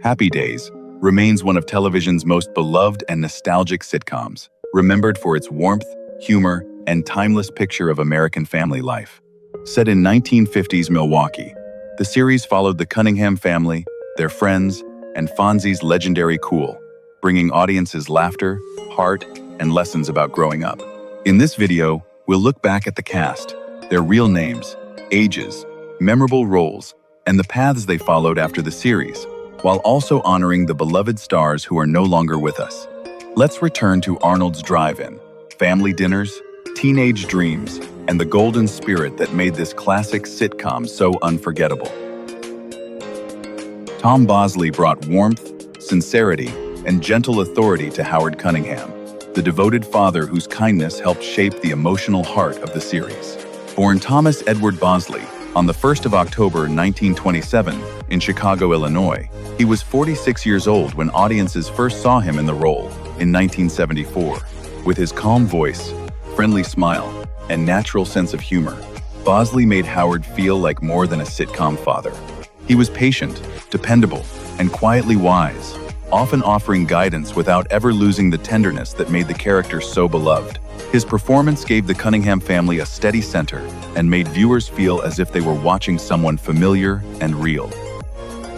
Happy Days remains one of television's most beloved and nostalgic sitcoms, remembered for its warmth, humor, and timeless picture of American family life. Set in 1950s Milwaukee, the series followed the Cunningham family, their friends, and Fonzie's legendary cool, bringing audiences laughter, heart, and lessons about growing up. In this video, we'll look back at the cast, their real names, ages, memorable roles, and the paths they followed after the series, while also honoring the beloved stars who are no longer with us. Let's return to Arnold's drive-in, family dinners, teenage dreams, and the golden spirit that made this classic sitcom so unforgettable. Tom Bosley brought warmth, sincerity, and gentle authority to Howard Cunningham, the devoted father whose kindness helped shape the emotional heart of the series. Born Thomas Edward Bosley on the 1st of October 1927 in Chicago, Illinois, he was 46 years old when audiences first saw him in the role in 1974. With his calm voice, friendly smile, and natural sense of humor, Bosley made Howard feel like more than a sitcom father. He was patient, dependable, and quietly wise, often offering guidance without ever losing the tenderness that made the character so beloved. His performance gave the Cunningham family a steady center and made viewers feel as if they were watching someone familiar and real.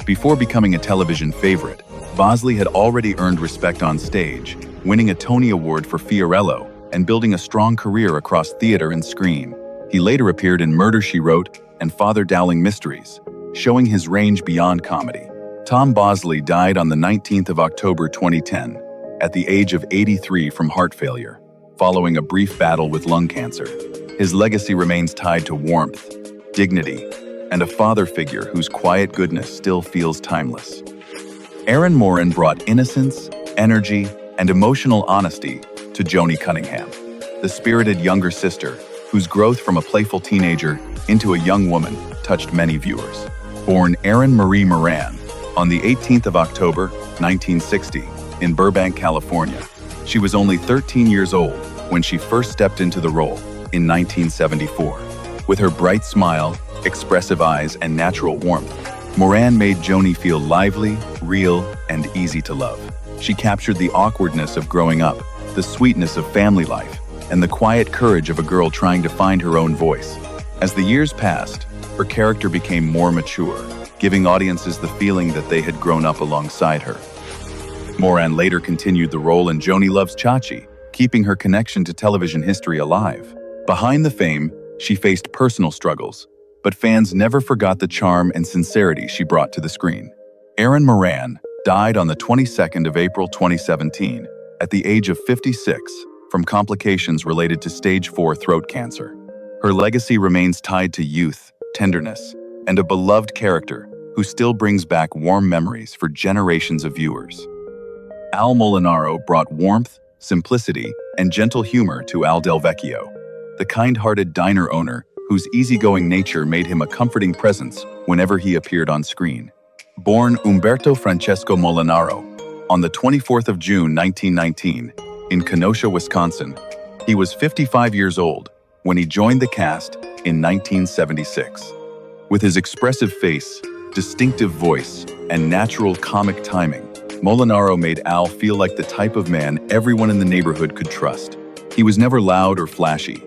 Before becoming a television favorite, Bosley had already earned respect on stage, winning a Tony Award for Fiorello and building a strong career across theater and screen. He later appeared in Murder, She Wrote and Father Dowling Mysteries, showing his range beyond comedy. Tom Bosley died on the 19th of October 2010, at the age of 83 from heart failure, following a brief battle with lung cancer. His legacy remains tied to warmth, dignity, and a father figure whose quiet goodness still feels timeless. Erin Moran brought innocence, energy, and emotional honesty to Joni Cunningham, the spirited younger sister whose growth from a playful teenager into a young woman touched many viewers. Born Erin Marie Moran on the 18th of October, 1960, in Burbank, California, she was only 13 years old when she first stepped into the role in 1974. With her bright smile, expressive eyes, and natural warmth, Moran made Joni feel lively, real, and easy to love. She captured the awkwardness of growing up, the sweetness of family life, and the quiet courage of a girl trying to find her own voice. As the years passed, her character became more mature, giving audiences the feeling that they had grown up alongside her. Moran later continued the role in Joni Loves Chachi, keeping her connection to television history alive. Behind the fame, she faced personal struggles, but fans never forgot the charm and sincerity she brought to the screen. Erin Moran died on the 22nd of April 2017 at the age of 56 from complications related to stage 4 throat cancer. Her legacy remains tied to youth, tenderness, and a beloved character who still brings back warm memories for generations of viewers. Al Molinaro brought warmth, simplicity, and gentle humor to Al Del Vecchio, the kind-hearted diner owner whose easygoing nature made him a comforting presence whenever he appeared on screen. Born Umberto Francesco Molinaro on the 24th of June 1919 in Kenosha, Wisconsin, he was 55 years old when he joined the cast in 1976. With his expressive face, distinctive voice, and natural comic timing, Molinaro made Al feel like the type of man everyone in the neighborhood could trust. He was never loud or flashy,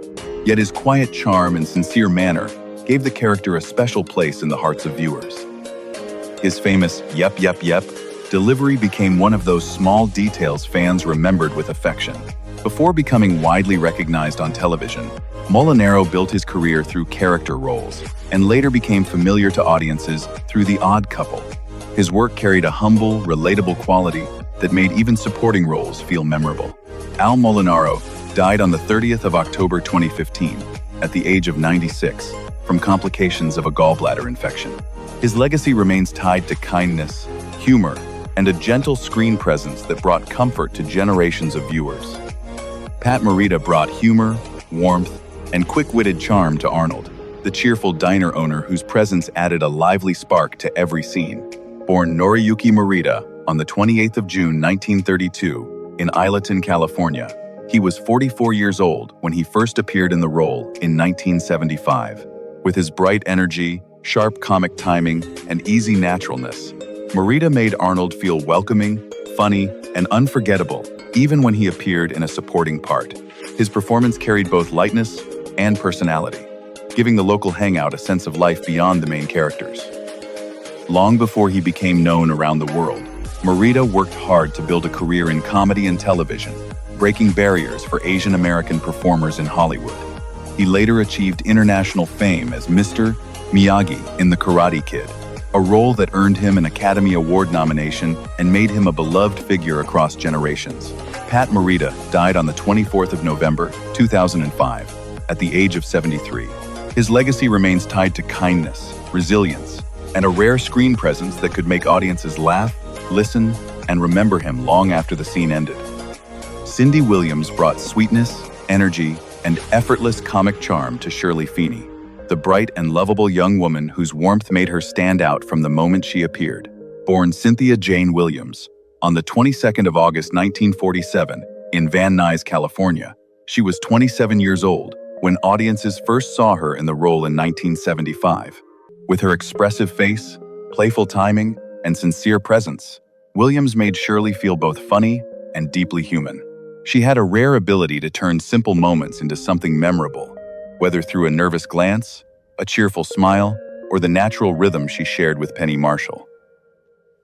yet his quiet charm and sincere manner gave the character a special place in the hearts of viewers. His famous "yep, yep, yep" delivery became one of those small details fans remembered with affection. Before becoming widely recognized on television, Molinaro built his career through character roles and later became familiar to audiences through The Odd Couple. His work carried a humble, relatable quality that made even supporting roles feel memorable. Al Molinaro died on the 30th of October 2015 at the age of 96 from complications of a gallbladder infection. His legacy remains tied to kindness, humor, and a gentle screen presence that brought comfort to generations of viewers. Pat Morita brought humor, warmth, and quick-witted charm to Arnold, the cheerful diner owner whose presence added a lively spark to every scene. Born Noriyuki Morita on the 28th of June 1932 in Islington, California, he was 44 years old when he first appeared in the role in 1975. With his bright energy, sharp comic timing, and easy naturalness, Marita made Arnold feel welcoming, funny, and unforgettable, even when he appeared in a supporting part. His performance carried both lightness and personality, giving the local hangout a sense of life beyond the main characters. Long before he became known around the world, Marita worked hard to build a career in comedy and television, breaking barriers for Asian American performers in Hollywood. He later achieved international fame as Mr. Miyagi in The Karate Kid, a role that earned him an Academy Award nomination and made him a beloved figure across generations. Pat Morita died on the 24th of November, 2005, at the age of 73. His legacy remains tied to kindness, resilience, and a rare screen presence that could make audiences laugh, listen, and remember him long after the scene ended. Cindy Williams brought sweetness, energy, and effortless comic charm to Shirley Feeney, the bright and lovable young woman whose warmth made her stand out from the moment she appeared. Born Cynthia Jane Williams on the 22nd of August 1947 in Van Nuys, California, she was 27 years old when audiences first saw her in the role in 1975. With her expressive face, playful timing, and sincere presence, Williams made Shirley feel both funny and deeply human. She had a rare ability to turn simple moments into something memorable, whether through a nervous glance, a cheerful smile, or the natural rhythm she shared with Penny Marshall.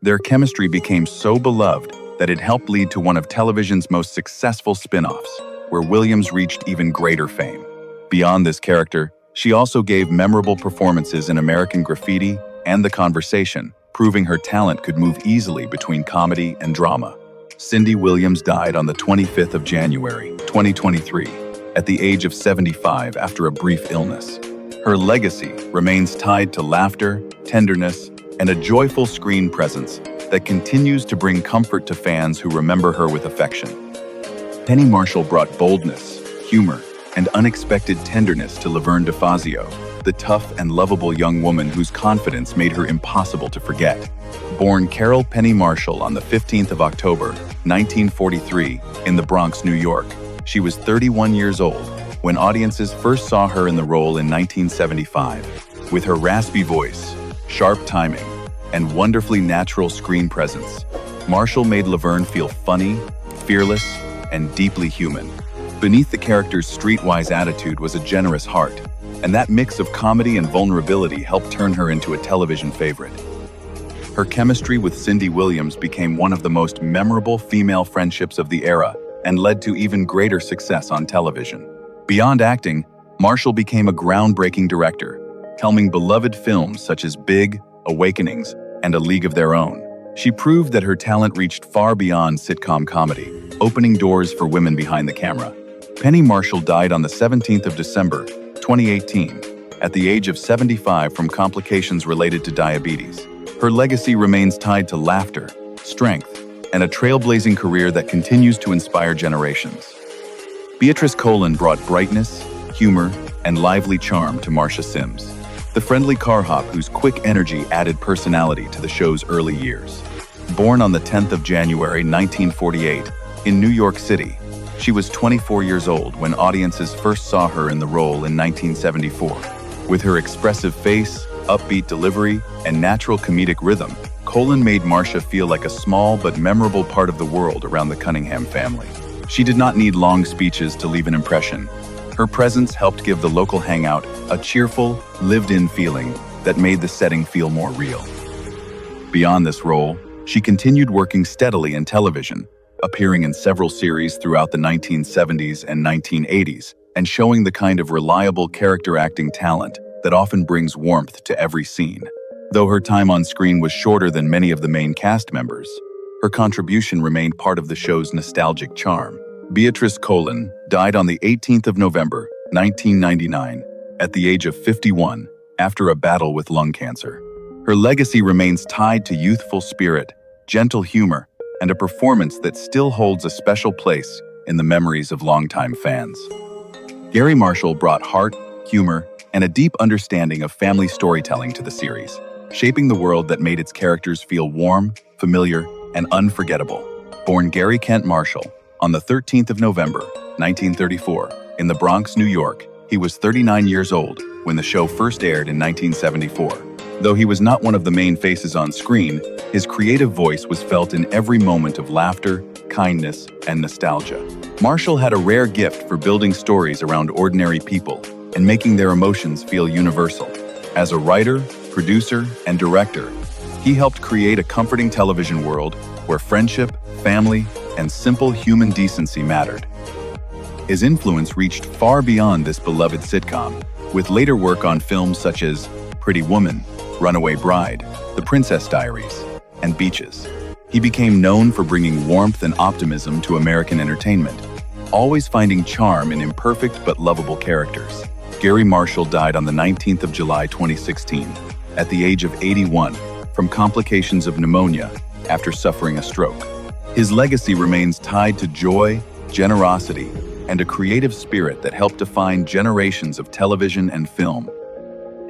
Their chemistry became so beloved that it helped lead to one of television's most successful spin-offs, where Williams reached even greater fame. Beyond this character, she also gave memorable performances in American Graffiti and The Conversation, proving her talent could move easily between comedy and drama. Cindy Williams died on the 25th of January, 2023, at the age of 75 after a brief illness. Her legacy remains tied to laughter, tenderness, and a joyful screen presence that continues to bring comfort to fans who remember her with affection. Penny Marshall brought boldness, humor, and unexpected tenderness to Laverne DeFazio, the tough and lovable young woman whose confidence made her impossible to forget. Born Carol Penny Marshall on the 15th of October, 1943, in the Bronx, New York, she was 31 years old when audiences first saw her in the role in 1975. With her raspy voice, sharp timing, and wonderfully natural screen presence, Marshall made Laverne feel funny, fearless, and deeply human. Beneath the character's streetwise attitude was a generous heart, and that mix of comedy and vulnerability helped turn her into a television favorite. Her chemistry with Cindy Williams became one of the most memorable female friendships of the era and led to even greater success on television. Beyond acting, Marshall became a groundbreaking director, helming beloved films such as Big, Awakenings, and A League of Their Own. She proved that her talent reached far beyond sitcom comedy, opening doors for women behind the camera. Penny Marshall died on the 17th of December, 2018, at the age of 75 from complications related to diabetes. Her legacy remains tied to laughter, strength, and a trailblazing career that continues to inspire generations. Beatrice Colin brought brightness, humor, and lively charm to Marcia Sims, the friendly car hop whose quick energy added personality to the show's early years. Born on the 10th of January 1948 in New York City, she was 24 years old when audiences first saw her in the role in 1974. With her expressive face, upbeat delivery, and natural comedic rhythm, Colin made Marcia feel like a small but memorable part of the world around the Cunningham family. She did not need long speeches to leave an impression. Her presence helped give the local hangout a cheerful, lived-in feeling that made the setting feel more real. Beyond this role, she continued working steadily in television, appearing in several series throughout the 1970s and 1980s, and showing the kind of reliable character acting talent that often brings warmth to every scene. Though her time on screen was shorter than many of the main cast members, her contribution remained part of the show's nostalgic charm. Beatrice Colin died on the 18th of November, 1999, at the age of 51, after a battle with lung cancer. Her legacy remains tied to youthful spirit, gentle humor, and a performance that still holds a special place in the memories of longtime fans. Gary Marshall brought heart, humor, and a deep understanding of family storytelling to the series, shaping the world that made its characters feel warm, familiar, and unforgettable. Born Gary Kent Marshall on the 13th of November, 1934, in the Bronx, New York, he was 39 years old when the show first aired in 1974. Though he was not one of the main faces on screen, his creative voice was felt in every moment of laughter, kindness, and nostalgia. Marshall had a rare gift for building stories around ordinary people and making their emotions feel universal. As a writer, producer, and director, he helped create a comforting television world where friendship, family, and simple human decency mattered. His influence reached far beyond this beloved sitcom, with later work on films such as Pretty Woman, Runaway Bride, The Princess Diaries, and Beaches. He became known for bringing warmth and optimism to American entertainment, always finding charm in imperfect but lovable characters. Gary Marshall died on the 19th of July 2016, at the age of 81, from complications of pneumonia after suffering a stroke. His legacy remains tied to joy, generosity, and a creative spirit that helped define generations of television and film.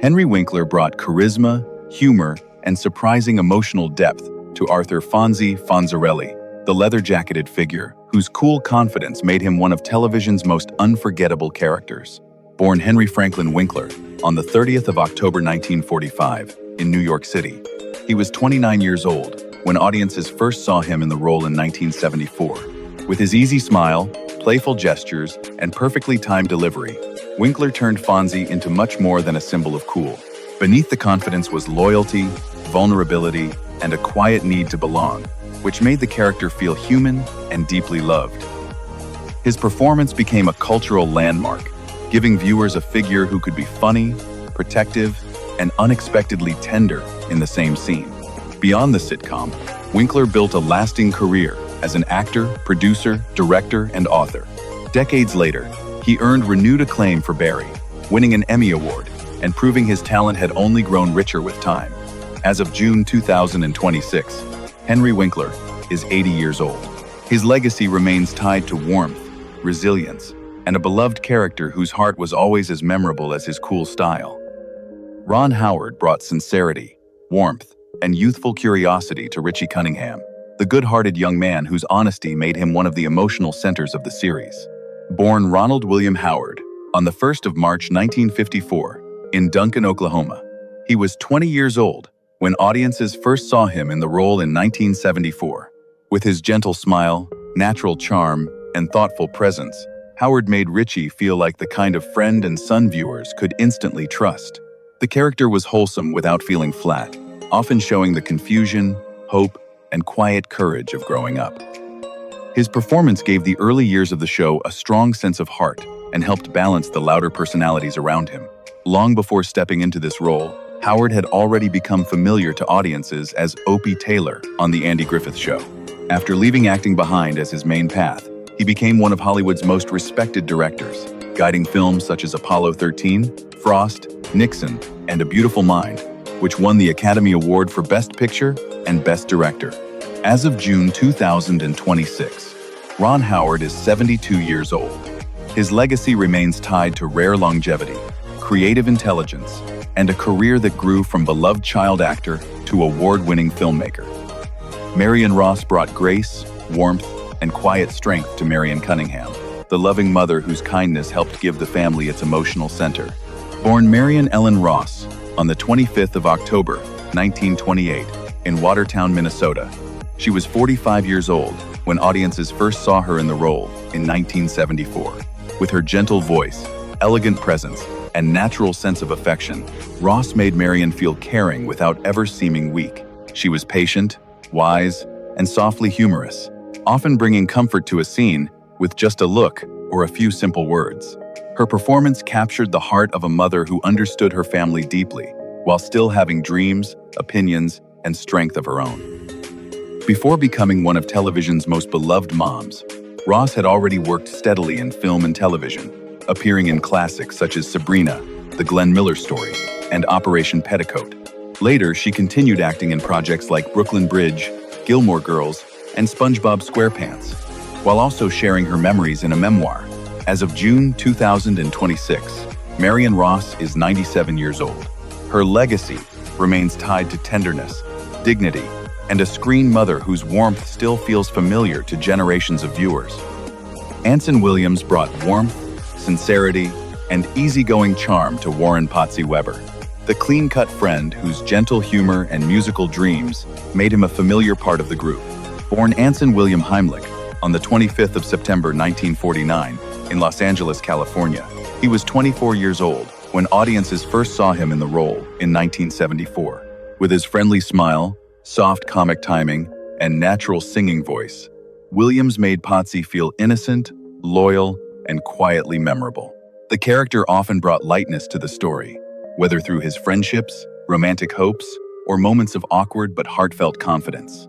Henry Winkler brought charisma, humor, and surprising emotional depth to Arthur Fonzie Fonzarelli, the leather-jacketed figure whose cool confidence made him one of television's most unforgettable characters. Born Henry Franklin Winkler on the 30th of October 1945 in New York City, he was 29 years old when audiences first saw him in the role in 1974. With his easy smile, playful gestures, and perfectly timed delivery, Winkler turned Fonzie into much more than a symbol of cool. Beneath the confidence was loyalty, vulnerability, and a quiet need to belong, which made the character feel human and deeply loved. His performance became a cultural landmark, giving viewers a figure who could be funny, protective, and unexpectedly tender in the same scene. Beyond the sitcom, Winkler built a lasting career as an actor, producer, director, and author. Decades later, he earned renewed acclaim for Barry, winning an Emmy Award and proving his talent had only grown richer with time. As of June 2026, Henry Winkler is 80 years old. His legacy remains tied to warmth, resilience, and a beloved character whose heart was always as memorable as his cool style. Ron Howard brought sincerity, warmth, and youthful curiosity to Richie Cunningham, the good-hearted young man whose honesty made him one of the emotional centers of the series. Born Ronald William Howard on the 1st of March 1954 in Duncan, Oklahoma, he was 20 years old when audiences first saw him in the role in 1974. With his gentle smile, natural charm, and thoughtful presence, Howard made Richie feel like the kind of friend and son viewers could instantly trust. The character was wholesome without feeling flat, often showing the confusion, hope, and quiet courage of growing up. His performance gave the early years of the show a strong sense of heart and helped balance the louder personalities around him. Long before stepping into this role, Howard had already become familiar to audiences as Opie Taylor on The Andy Griffith Show. After leaving acting behind as his main path, he became one of Hollywood's most respected directors, guiding films such as Apollo 13, Frost, Nixon, and A Beautiful Mind, which won the Academy Award for Best Picture and Best Director. As of June 2026, Ron Howard is 72 years old. His legacy remains tied to rare longevity, creative intelligence, and a career that grew from beloved child actor to award-winning filmmaker. Marion Ross brought grace, warmth, and quiet strength to Marion Cunningham, the loving mother whose kindness helped give the family its emotional center. Born Marion Ellen Ross on the 25th of October, 1928, in Watertown, Minnesota, she was 45 years old when audiences first saw her in the role in 1974. With her gentle voice, elegant presence, and natural sense of affection, Ross made Marion feel caring without ever seeming weak. She was patient, wise, and softly humorous, often bringing comfort to a scene with just a look or a few simple words. Her performance captured the heart of a mother who understood her family deeply, while still having dreams, opinions, and strength of her own. Before becoming one of television's most beloved moms, Ross had already worked steadily in film and television, appearing in classics such as Sabrina, The Glenn Miller Story, and Operation Petticoat. Later, she continued acting in projects like Brooklyn Bridge, Gilmore Girls, and SpongeBob SquarePants, while also sharing her memories in a memoir. As of June 2026, Marion Ross is 97 years old. Her legacy remains tied to tenderness, dignity, and a screen mother whose warmth still feels familiar to generations of viewers. Anson Williams brought warmth, sincerity, and easygoing charm to Warren Potsy Weber, The clean-cut friend whose gentle humor and musical dreams made him a familiar part of the group. Born Anson William Heimlich on the 25th of September 1949 in Los Angeles, California, he was 24 years old when audiences first saw him in the role in 1974. With his friendly smile, soft comic timing, and natural singing voice, Williams made Potsy feel innocent, loyal, and quietly memorable. The character often brought lightness to the story, whether through his friendships, romantic hopes, or moments of awkward but heartfelt confidence.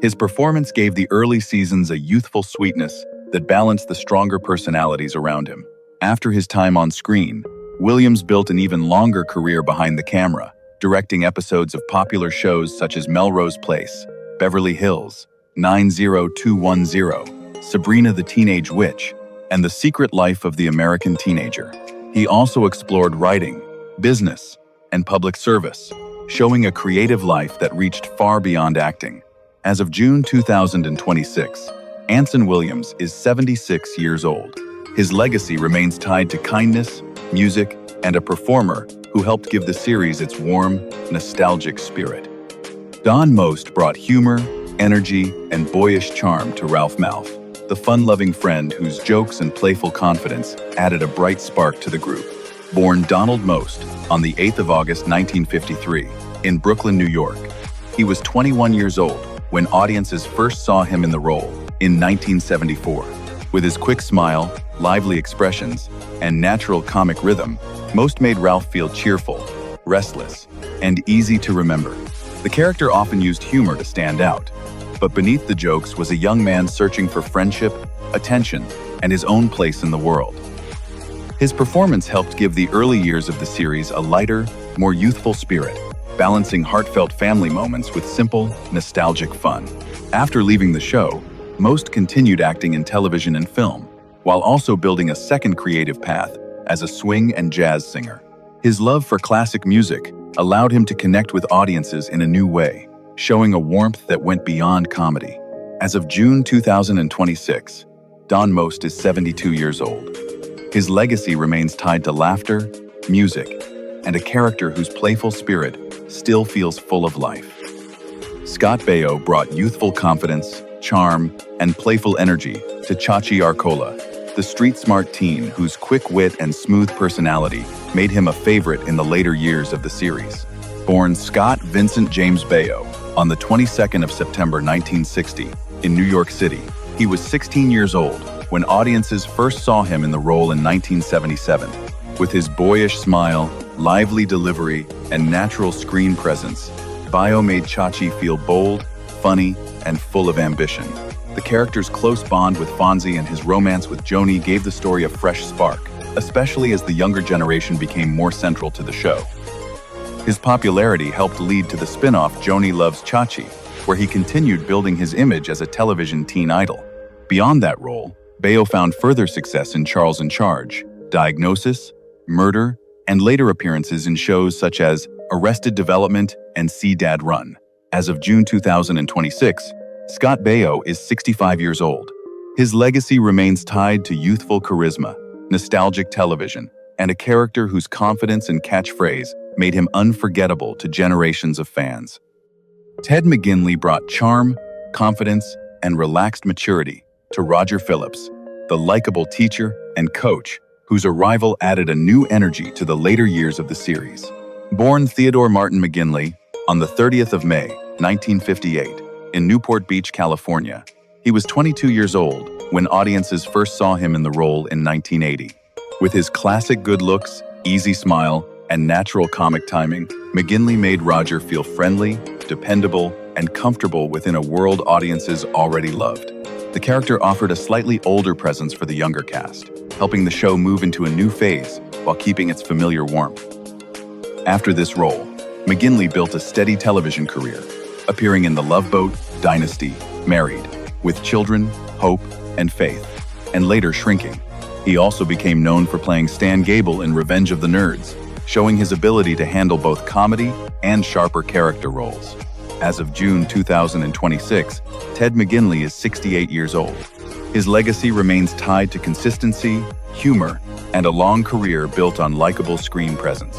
His performance gave the early seasons a youthful sweetness that balanced the stronger personalities around him. After his time on screen, Williams built an even longer career behind the camera, directing episodes of popular shows such as Melrose Place, Beverly Hills, 90210, Sabrina the Teenage Witch, and The Secret Life of the American Teenager. He also explored writing, business, and public service, showing a creative life that reached far beyond acting. As of June 2026, Anson Williams is 76 years old. His legacy remains tied to kindness, music, and a performer who helped give the series its warm, nostalgic spirit. Don Most brought humor, energy, and boyish charm to Ralph Malph, the fun-loving friend whose jokes and playful confidence added a bright spark to the group. Born Donald Most on the 8th of August 1953 in Brooklyn, New York, he was 21 years old when audiences first saw him in the role in 1974. With his quick smile, lively expressions, and natural comic rhythm, Most made Ralph feel cheerful, restless, and easy to remember. The character often used humor to stand out, but beneath the jokes was a young man searching for friendship, attention, and his own place in the world. His performance helped give the early years of the series a lighter, more youthful spirit, balancing heartfelt family moments with simple, nostalgic fun. After leaving the show, Most continued acting in television and film, while also building a second creative path as a swing and jazz singer. His love for classic music allowed him to connect with audiences in a new way, showing a warmth that went beyond comedy. As of June 2026, Don Most is 72 years old. His legacy remains tied to laughter, music, and a character whose playful spirit still feels full of life. Scott Baio brought youthful confidence, charm, and playful energy to Chachi Arcola, the street-smart teen whose quick wit and smooth personality made him a favorite in the later years of the series. Born Scott Vincent James Baio on the 22nd of September 1960 in New York City, he was 16 years old when audiences first saw him in the role in 1977. With his boyish smile, lively delivery, and natural screen presence, Baio made Chachi feel bold, funny, and full of ambition. The character's close bond with Fonzie and his romance with Joni gave the story a fresh spark, especially as the younger generation became more central to the show. His popularity helped lead to the spin-off Joni Loves Chachi, where he continued building his image as a television teen idol. Beyond that role, Baio found further success in Charles in Charge, Diagnosis, Murder, and later appearances in shows such as Arrested Development and See Dad Run. As of June 2026, Scott Baio is 65 years old. His legacy remains tied to youthful charisma, nostalgic television, and a character whose confidence and catchphrase made him unforgettable to generations of fans. Ted McGinley brought charm, confidence, and relaxed maturity to Roger Phillips, the likable teacher and coach whose arrival added a new energy to the later years of the series. Born Theodore Martin McGinley on the 30th of May, 1958, in Newport Beach, California, he was 22 years old when audiences first saw him in the role in 1980. With his classic good looks, easy smile, and natural comic timing, McGinley made Roger feel friendly, dependable, and comfortable within a world audiences already loved. The character offered a slightly older presence for the younger cast, helping the show move into a new phase while keeping its familiar warmth. After this role, McGinley built a steady television career, appearing in The Love Boat, Dynasty, Married, With Children, Hope, and Faith, and later Shrinking. He also became known for playing Stan Gable in Revenge of the Nerds, showing his ability to handle both comedy and sharper character roles. As of June 2026, Ted McGinley is 68 years old. His legacy remains tied to consistency, humor, and a long career built on likable screen presence.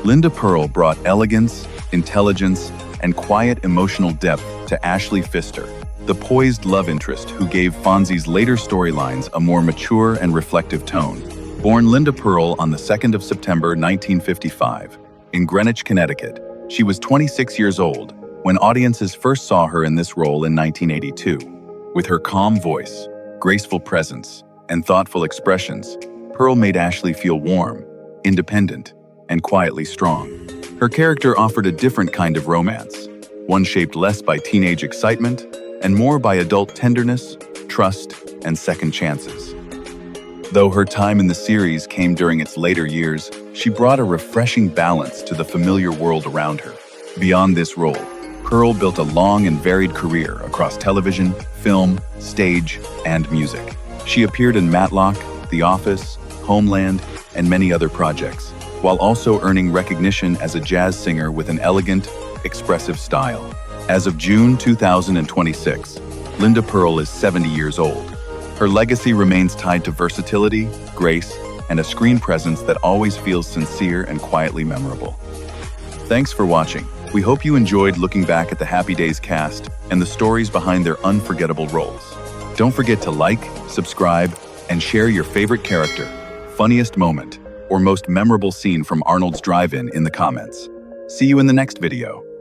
Linda Pearl brought elegance, intelligence, and quiet emotional depth to Ashley Pfister, the poised love interest who gave Fonzie's later storylines a more mature and reflective tone. Born Linda Pearl on the 2nd of September 1955, in Greenwich, Connecticut, she was 26 years old when audiences first saw her in this role in 1982. With her calm voice, graceful presence, and thoughtful expressions, Pearl made Ashley feel warm, independent, and quietly strong. Her character offered a different kind of romance, one shaped less by teenage excitement and more by adult tenderness, trust, and second chances. Though her time in the series came during its later years, she brought a refreshing balance to the familiar world around her. Beyond this role, Pearl built a long and varied career across television, film, stage, and music. She appeared in Matlock, The Office, Homeland, and many other projects, while also earning recognition as a jazz singer with an elegant, expressive style. As of June 2026, Linda Pearl is 70 years old. Her legacy remains tied to versatility, grace, and a screen presence that always feels sincere and quietly memorable. Thanks for watching. We hope you enjoyed looking back at the Happy Days cast and the stories behind their unforgettable roles. Don't forget to like, subscribe, and share your favorite character, funniest moment, or most memorable scene from Arnold's Drive-In in the comments. See you in the next video.